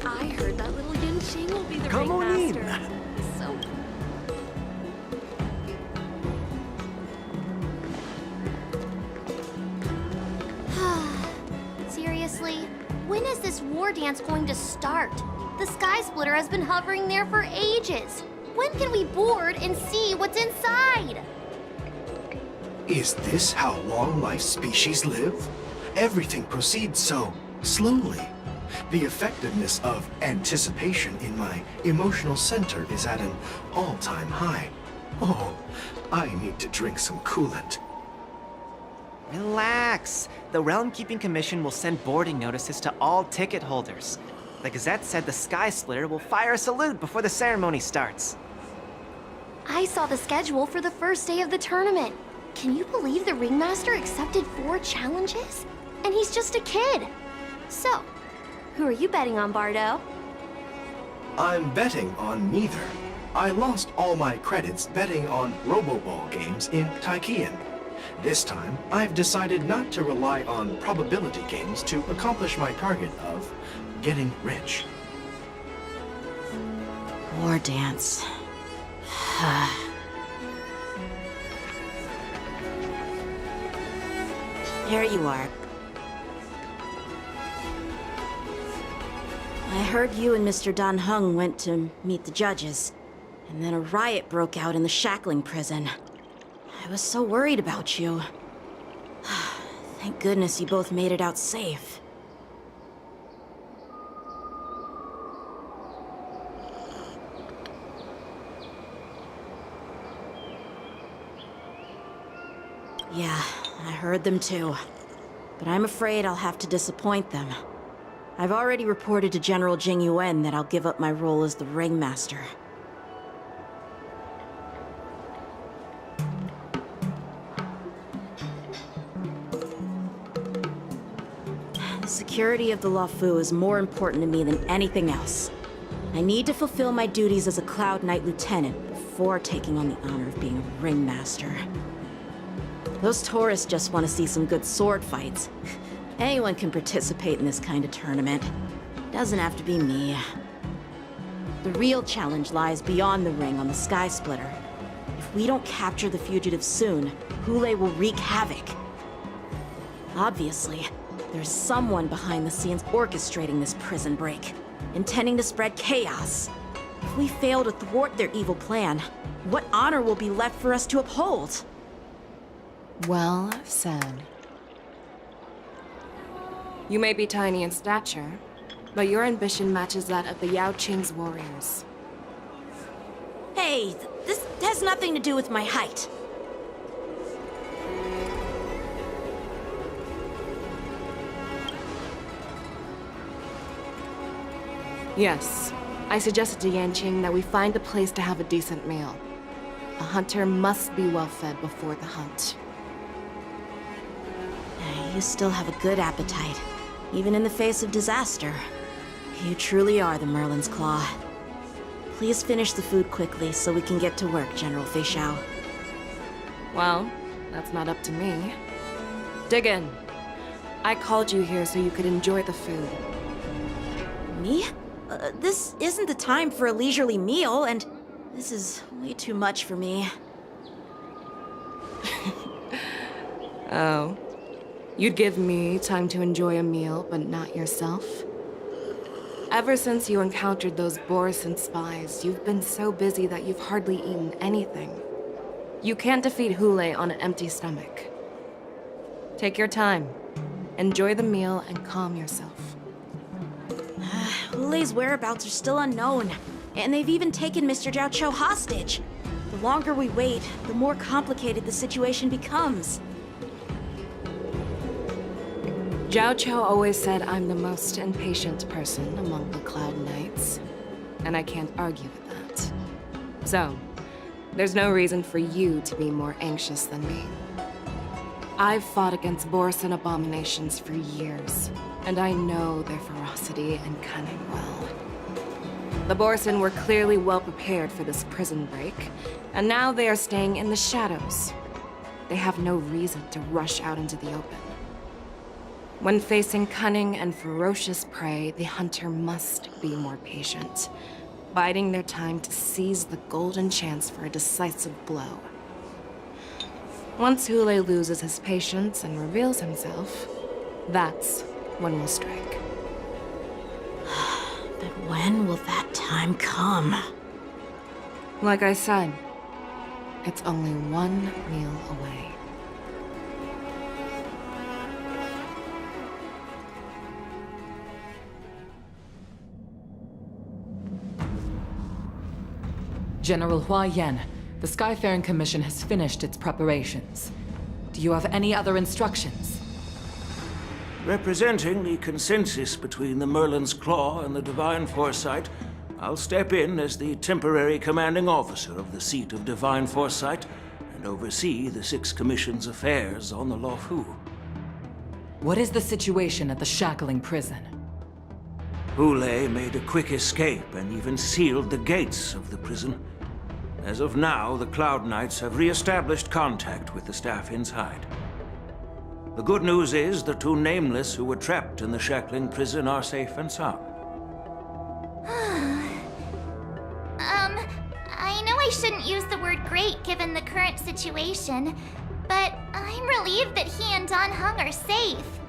I heard that little Yinqing will be the Come on in. ringmaster. So Seriously? When is this war dance going to start? The Sky Splitter has been hovering there for ages. When can we board and see what's inside? Is this how long my species live? Everything proceeds so slowly. The effectiveness of anticipation in my emotional center is at an all-time high. Oh, I need to drink some coolant. Relax. The Realm Keeping Commission will send boarding notices to all ticket holders. The Gazette said the Sky Splitter will fire a salute before the ceremony starts. I saw the schedule for the first day of the tournament. Can you believe the ringmaster accepted 4 challenges? And he's just a kid. So, who are you betting on, Bardo? I'm betting on neither. I lost all my credits betting on Roboball games in Taikian. This time, I've decided not to rely on probability games to accomplish my target of getting rich. War dance. There you are. I heard you and Mr. Dan Heng went to meet the judges, and then a riot broke out in the shackling prison. I was so worried about you. Thank goodness you both made it out safe. Yeah, I heard them too. But I'm afraid I'll have to disappoint them. I've already reported to General Jing Yuan that I'll give up my role as the ringmaster. The security of the Luofu is more important to me than anything else. I need to fulfill my duties as a Cloud Knight Lieutenant before taking on the honor of being a ringmaster. Those tourists just want to see some good sword fights. Anyone can participate in this kind of tournament. Doesn't have to be me. The real challenge lies beyond the ring on the Sky Splitter. If we don't capture the fugitives soon, Hule will wreak havoc. Obviously, there's someone behind the scenes orchestrating this prison break, intending to spread chaos. If we fail to thwart their evil plan, what honor will be left for us to uphold? well said. You may be tiny in stature, but your ambition matches that of the Yao Qing's warriors. Hey, this has nothing to do with my height. Yes, I suggested to Yanqing that we find a place to have a decent meal. A hunter must be well fed before the hunt. You still have a good appetite, even in the face of disaster. You truly are the Merlin's Claw. Please finish the food quickly so we can get to work, General Feixiao. Well, that's not up to me. Dig in. I called you here so you could enjoy the food. Me? This isn't the time for a leisurely meal, and this is way too much for me. Oh. You'd give me time to enjoy a meal, but not yourself? Ever since you encountered those Borison spies, you've been so busy that you've hardly eaten anything. You can't defeat Hule on an empty stomach. Take your time. Enjoy the meal and calm yourself. Hule's whereabouts are still unknown, and they've even taken Mr. Zhao Cho hostage. The longer we wait, the more complicated the situation becomes. Zhao Cho always said I'm the most impatient person among the Cloud Knights, and I can't argue with that. So, there's no reason for you to be more anxious than me. I've fought against Borison abominations for years, and I know their ferocity and cunning well. The Borison were clearly well prepared for this prison break, and now they are staying in the shadows. They have no reason to rush out into the open. When facing cunning and ferocious prey, the hunter must be more patient, biding their time to seize the golden chance for a decisive blow. Once Hule loses his patience and reveals himself, that's when we'll strike. But when will that time come? Like I said, it's only one meal away. General Hua Yan, the Skyfaring Commission has finished its preparations. Do you have any other instructions? Representing the consensus between the Merlin's Claw and the Divine Foresight, I'll step in as the temporary commanding officer of the seat of Divine Foresight and oversee the 6 Commission's affairs on the Luofu. What is the situation at the Shackling prison? Hule made a quick escape and even sealed the gates of the prison. As of now, the Cloud Knights have re-established contact with the staff inside. The good news is the 2 Nameless who were trapped in the Shackling prison are safe and sound. I know I shouldn't use the word great given the current situation, but I'm relieved that he and Don Hung are safe.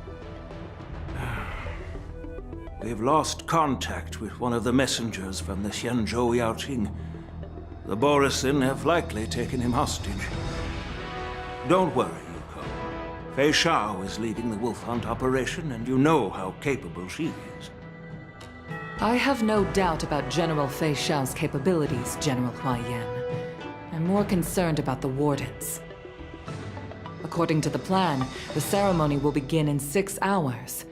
We've lost contact with one of the messengers from the Xianzhou Yaoqing. The Borisin have likely taken him hostage. Don't worry, Yuko. Fei Shao is leading the wolf hunt operation, and you know how capable she is. I have no doubt about General Fei Shao's capabilities, General Hua Yan. I'm more concerned about the Wardens. According to the plan, the ceremony will begin in 6 hours.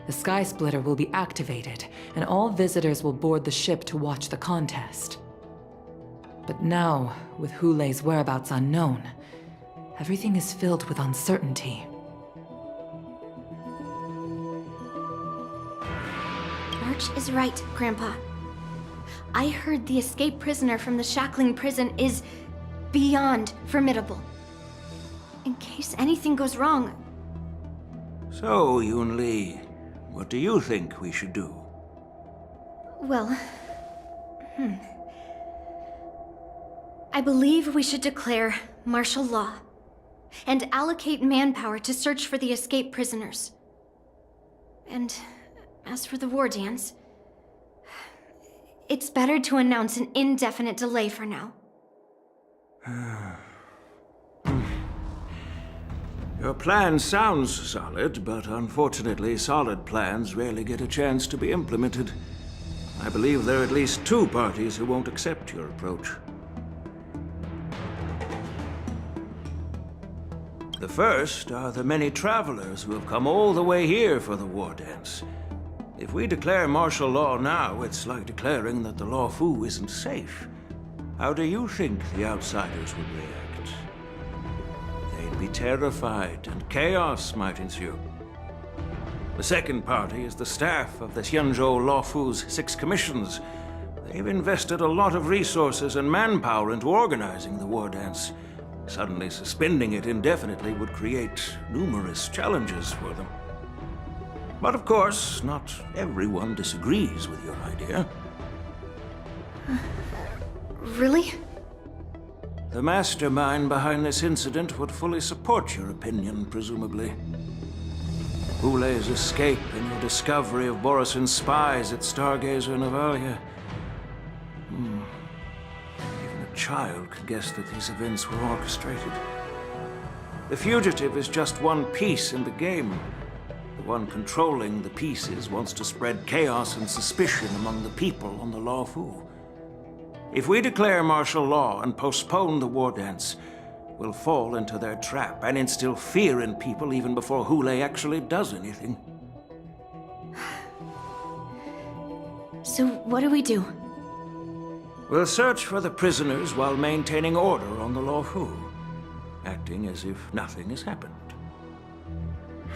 The Sky Splitter will be activated, and all visitors will board the ship to watch the contest. But now, with Hule's whereabouts unknown, everything is filled with uncertainty. March is right, Grandpa. I heard the escaped prisoner from the Shackling prison is beyond formidable. In case anything goes wrong. So, Yun Li, what do you think we should do? Well, I believe we should declare martial law and allocate manpower to search for the escaped prisoners. And as for the war dance, it's better to announce an indefinite delay for now. Your plan sounds solid, but unfortunately, solid plans rarely get a chance to be implemented. I believe there are at least 2 parties who won't accept your approach. The first are the many travelers who have come all the way here for the war dance. If we declare martial law now, it's like declaring that the Luofu isn't safe. How do you think the outsiders would react? They'd be terrified, and chaos might ensue. The second party is the staff of the Xianzhou Luofu's 6 commissions. They've invested a lot of resources and manpower into organizing the war dance. Suddenly suspending it indefinitely would create numerous challenges for them. But of course, not everyone disagrees with your idea. Really? The mastermind behind this incident would fully support your opinion, presumably. Hule's escape and your discovery of Borisin's spies at Stargazer Navalia. Even a child could guess that these events were orchestrated. The fugitive is just one piece in the game. The one controlling the pieces wants to spread chaos and suspicion among the people on the Luofu. If we declare martial law and postpone the war dance, we'll fall into their trap and instill fear in people even before Hule actually does anything. So what do we do? We'll search for the prisoners while maintaining order on the Luofu, acting as if nothing has happened.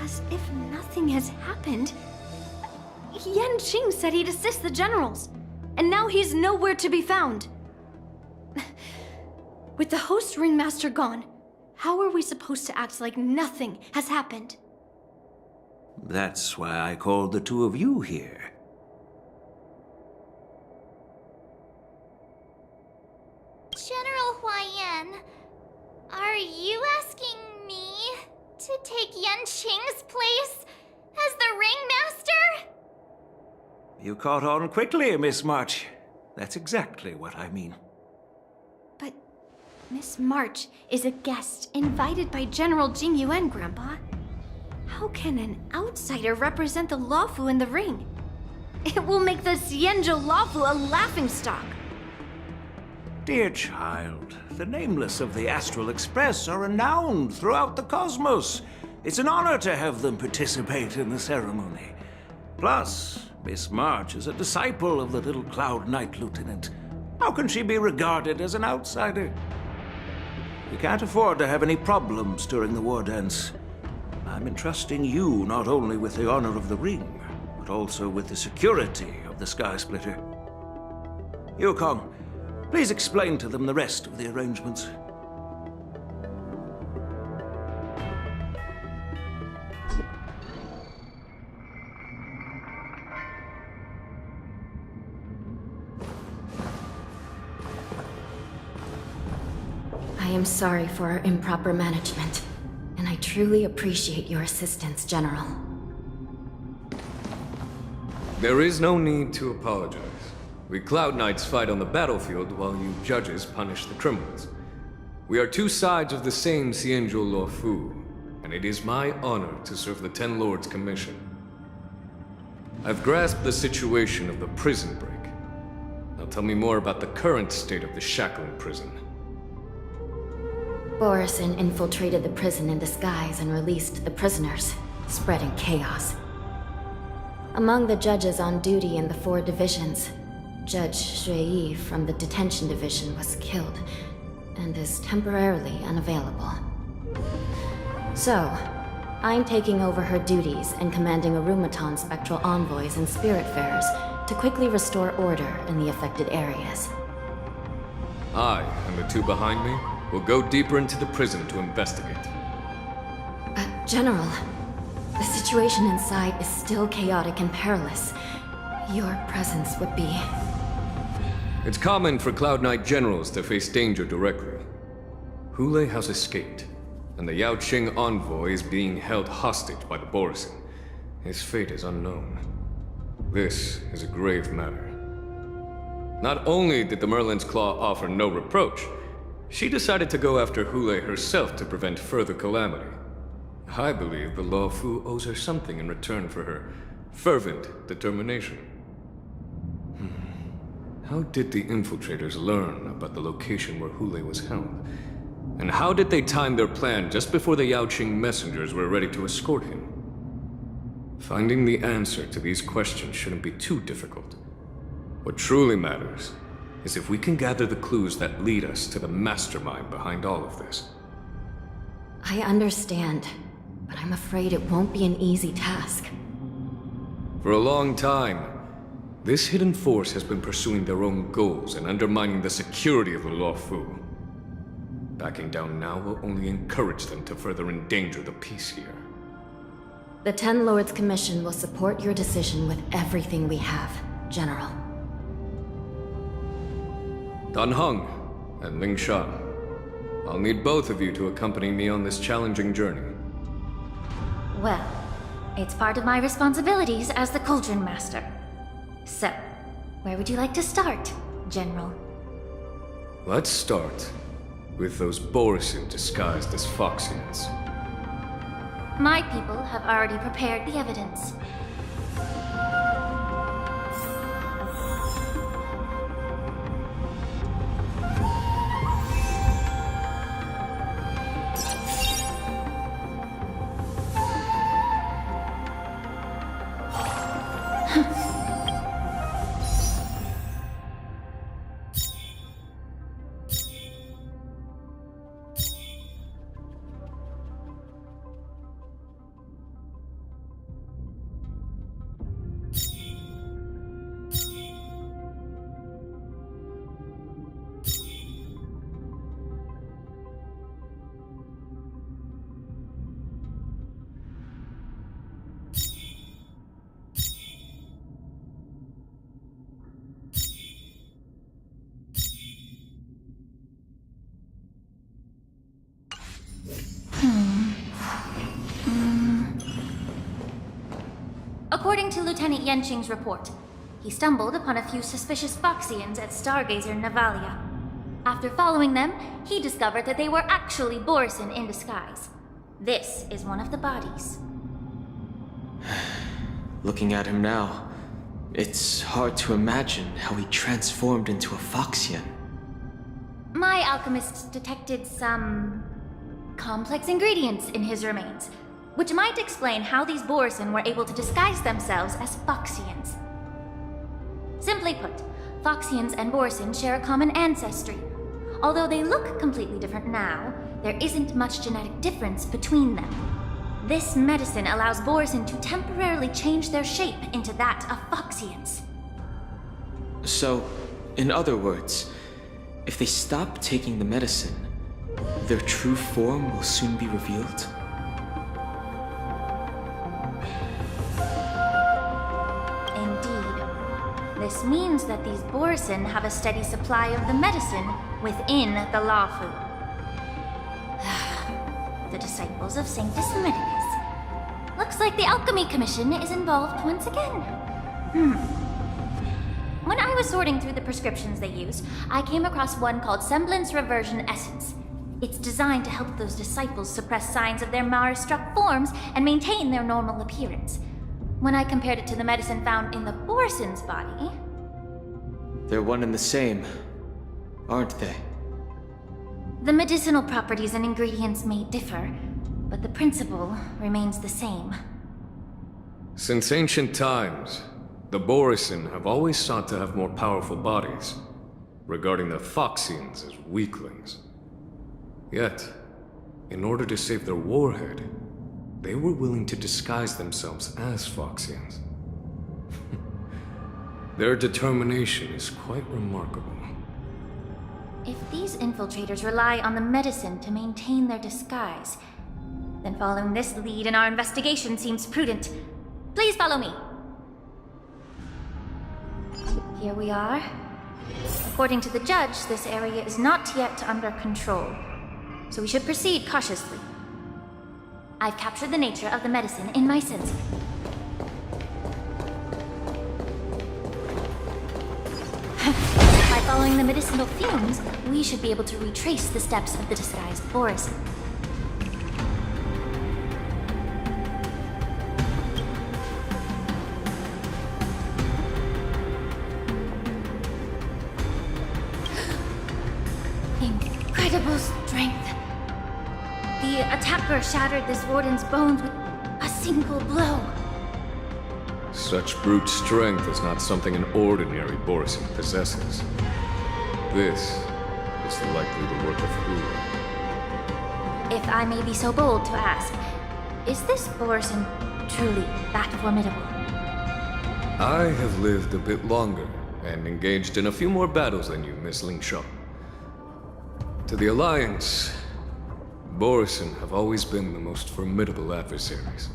As if nothing has happened? Yan Qing said he'd assist the generals, and now he's nowhere to be found. With the host ringmaster gone, how are we supposed to act like nothing has happened? That's why I called the two of you here. General Huayan, are you asking me to take Yan Qing's place as the Ringmaster? You caught on quickly, Miss March. That's exactly what I mean. But Miss March is a guest invited by General Jing Yuan, Grandpa. How can an outsider represent the Lawfu in the ring? It will make the Xianzhou Lawfu a laughingstock. Dear child, the nameless of the Astral Express are renowned throughout the cosmos. It's an honor to have them participate in the ceremony. Plus, Miss March is a disciple of the little Cloud Knight Lieutenant. How can she be regarded as an outsider? We can't afford to have any problems during the war dance. I'm entrusting you not only with the honor of the ring, but also with the security of the Sky Splitter. Yukong, please explain to them the rest of the arrangements. I am sorry for our improper management, and I truly appreciate your assistance, General. There is no need to apologize. We Cloud Knights fight on the battlefield while you judges punish the criminals. We are two sides of the same Xianzhou Luofu, and it is my honor to serve the Ten Lords' commission. I've grasped the situation of the prison break. Now tell me more about the current state of the Shackling prison. Borison infiltrated the prison in disguise and released the prisoners, spreading chaos. Among the judges on duty in the 4 divisions, Judge Shui from the detention division was killed and is temporarily unavailable. So, I'm taking over her duties and commanding Arumaton spectral envoys and spiritfarers to quickly restore order in the affected areas. I and the two behind me will go deeper into the prison to investigate. General, the situation inside is still chaotic and perilous. Your presence would be... It's common for Cloud Knight generals to face danger directly. Hule has escaped, and the Yaoqing envoy is being held hostage by the Borison. His fate is unknown. This is a grave matter. Not only did the Merlin's Claw offer no reproach, she decided to go after Hule herself to prevent further calamity. I believe the Luofu owes her something in return for her fervent determination. How did the infiltrators learn about the location where Hule was held? And how did they time their plan just before the Yaoqing messengers were ready to escort him? Finding the answer to these questions shouldn't be too difficult. What truly matters is if we can gather the clues that lead us to the mastermind behind all of this. I understand, but I'm afraid it won't be an easy task. For a long time, this hidden force has been pursuing their own goals and undermining the security of the Luofu. Backing down now will only encourage them to further endanger the peace here. The Ten Lords Commission will support your decision with everything we have, General. Dan Heng and Ling Shan, I'll need both of you to accompany me on this challenging journey. Well, it's part of my responsibilities as the Cauldron Master. So, where would you like to start, General? Let's start with those Borison disguised as Foxians. My people have already prepared the evidence. According to Lieutenant Yenqing's report, he stumbled upon a few suspicious Foxians at Stargazer Navalia. After following them, he discovered that they were actually Borisin in disguise. This is one of the bodies. Looking at him now, it's hard to imagine how he transformed into a Foxian. My alchemists detected some complex ingredients in his remains, which might explain how these Borisin were able to disguise themselves as Foxians. Simply put, Foxians and Borisin share a common ancestry. Although they look completely different now, there isn't much genetic difference between them. This medicine allows Borisin to temporarily change their shape into that of Foxians. So, in other words, if they stop taking the medicine, their true form will soon be revealed? Indeed. This means that these Borisin have a steady supply of the medicine within the Lawfu. The disciples of Saint Dismedicus. Looks like the Alchemy Commission is involved once again. When I was sorting through the prescriptions they use, I came across one called Semblance Reversion Essence. It's designed to help those disciples suppress signs of their Mara-struck forms and maintain their normal appearance. When I compared it to the medicine found in the Borisin's body... They're one and the same, aren't they? The medicinal properties and ingredients may differ, but the principle remains the same. Since ancient times, the Borisin have always sought to have more powerful bodies, regarding the Foxians as weaklings. Yet, in order to save their warhead, they were willing to disguise themselves as Foxians. Their determination is quite remarkable. If these infiltrators rely on the medicine to maintain their disguise, then following this lead in our investigation seems prudent. Please follow me. Here we are. According to the judge, this area is not yet under control, so we should proceed cautiously. I've captured the nature of the medicine in my sensor. By following the medicinal fumes, we should be able to retrace the steps of the disguised Borisin. Incredible strength. The attacker shattered this warden's bones with a single blow. Such brute strength is not something an ordinary Borisin possesses. This is likely the work of Hula. If I may be so bold to ask, is this Borisin truly that formidable? I have lived a bit longer and engaged in a few more battles than you, Miss Lingshaw. To the Alliance, Borisin have always been the most formidable adversaries.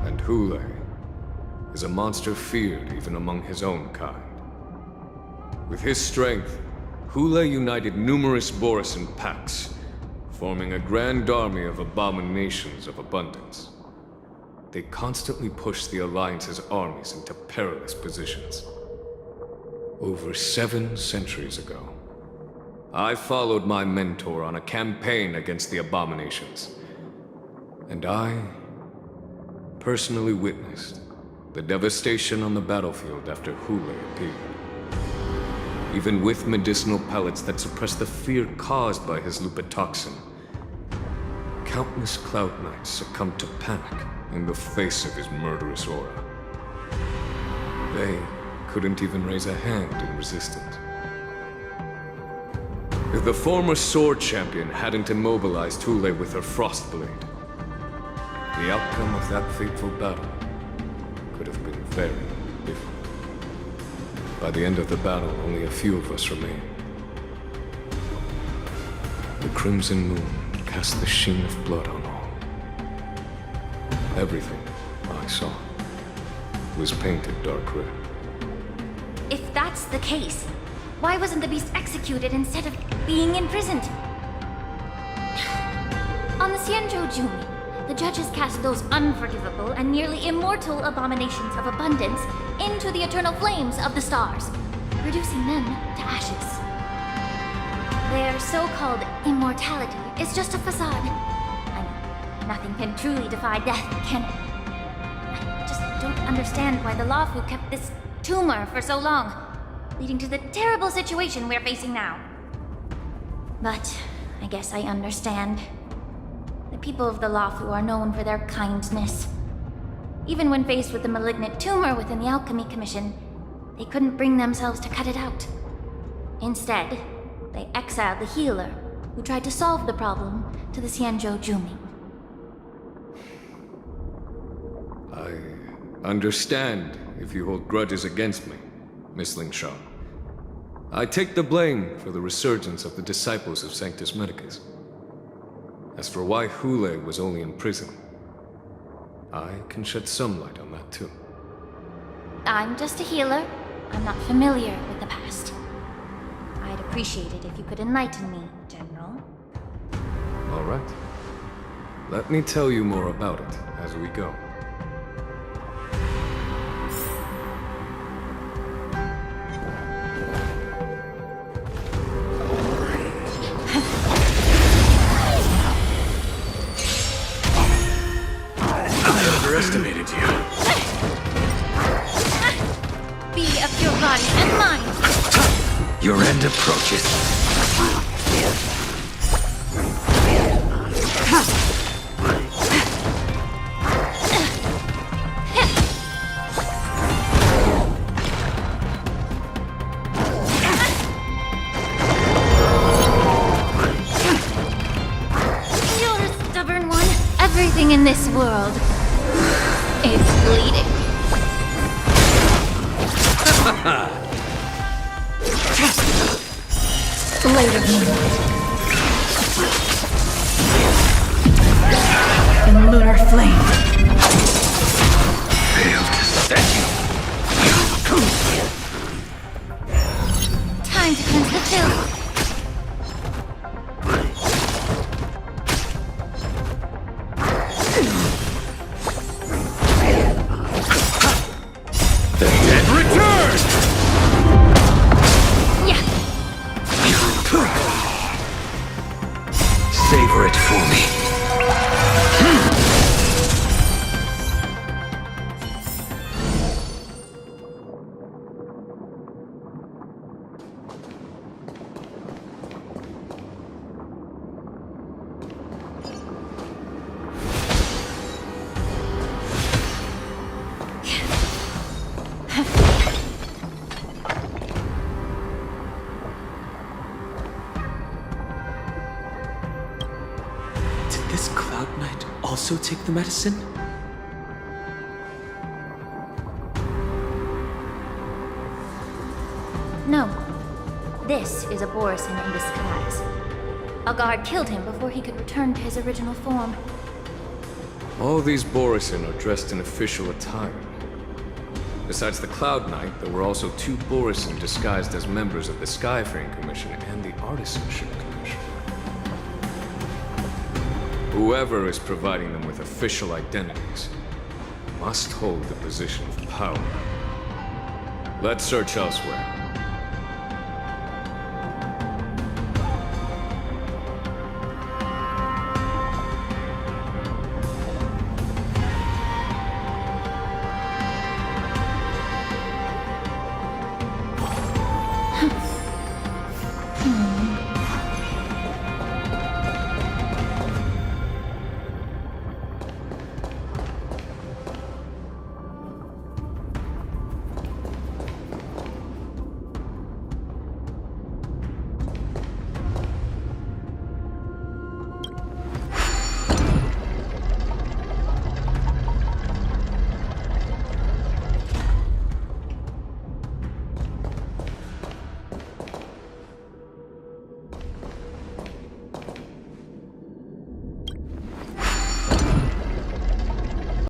And Hule is a monster feared even among his own kind. With his strength, Hule united numerous Borisin packs, forming a grand army of abominations of abundance. They constantly push the Alliance's armies into perilous positions. Over 7 centuries ago, I followed my mentor on a campaign against the abominations. And I personally witnessed the devastation on the battlefield after Hule appeared. Even with medicinal pellets that suppress the fear caused by his lupitoxin, countless Cloud Knights succumbed to panic in the face of his murderous aura. They couldn't even raise a hand in resistance. If the former sword champion hadn't immobilized Hule with her frost blade, the outcome of that fateful battle could have been very different. By the end of the battle, only a few of us remained. The crimson moon cast the sheen of blood on all. Everything I saw was painted dark red. If that's the case, why wasn't the beast executed instead of being imprisoned? On the Xianzhou Jumi, the judges cast those unforgivable and nearly immortal abominations of abundance into the eternal flames of the stars, reducing them to ashes. Their so-called immortality is just a facade. I know, nothing can truly defy death, can it? I just don't understand why the Lawfu kept this tumor for so long, leading to the terrible situation we're facing now. But I guess I understand. The people of the Lawfu are known for their kindness. Even when faced with the malignant tumor within the Alchemy Commission, they couldn't bring themselves to cut it out. Instead, they exiled the healer, who tried to solve the problem, to the Xianzhou Juming. I understand if you hold grudges against me, Miss Lingshaw. I take the blame for the resurgence of the disciples of Sanctus Medicus. As for why Hule was only in prison, I can shed some light on that too. I'm just a healer. I'm not familiar with the past. I'd appreciate it if you could enlighten me, General. All right. Let me tell you more about it as we go. Underestimated you. Be of your body and mind. Your end approaches. You're a stubborn one. Everything in this world is bleeding. Later. In lunar flame. Failed to set you. Time to cleanse the filth. The dead return! Yeah. Savor it for me. Did this Cloud Knight also take the medicine? No. This is a Borisin in disguise. A guard killed him before he could return to his original form. All these Borisin are dressed in official attire. Besides the Cloud Knight, there were also 2 Borisin disguised as members of the Skyfaring Commission and the Artisanship Commission. Whoever is providing them with official identities must hold the position of power. Let's search elsewhere.